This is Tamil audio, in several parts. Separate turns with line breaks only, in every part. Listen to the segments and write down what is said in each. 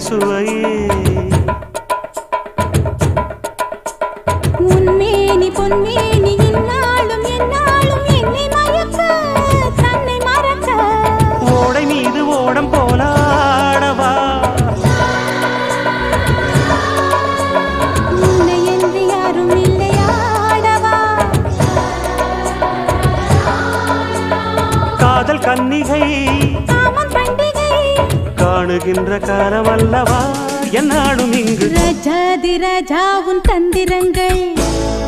சுவையே
உன்மேனி பொன்மேனி இந்நாளும் எந்நாளும் என்னை மயக்க தன்னை மறக்க
ஓடை மீது ஓடம் போலாடவா
உன்னை என்று யாரும் இல்லையாடவா
காதல் கன்னிகை
காமம் பண்டிகை
காணுகின்ற காலம் அல்லவா என்னாடும் இங்கு
ரஜாதி ராஜா உன் தந்திரங்கள்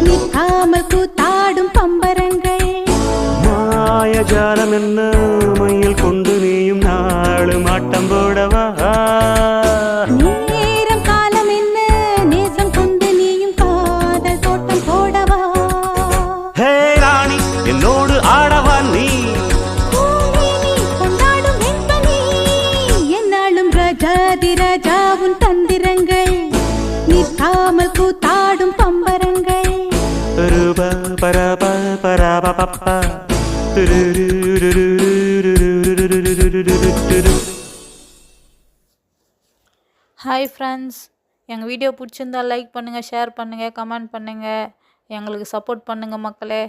நிற்காமல் கூத்தாடும் பம்பரங்கள்
மாயஜாலம் என்ன மையில் கொண்டு நீயும் நாளும் ஆட்டம் போடவா
நேரம் காலம் என்ன நேசம் கொண்டு நீயும் காதல் தோட்டம் போடவா
ஹே ராணி என்னோடு ஆடவா நீ
பூமேனி கொண்டாடும் வெண்பனி என்னாலும் ரஜாதி ராஜா உன் தந்திரங்கள் நிற்காமல் கூத்தாடும் பம்பரங்கள்
ரூபா பரபா பரபா பப்பா
ஹாய் ஃப்ரெண்ட்ஸ், எங்கள் வீடியோ பிடிச்சிருந்தா லைக் பண்ணுங்கள், ஷேர் பண்ணுங்கள், கமெண்ட் பண்ணுங்கள், எங்களுக்கு சப்போர்ட் பண்ணுங்கள் மக்களே.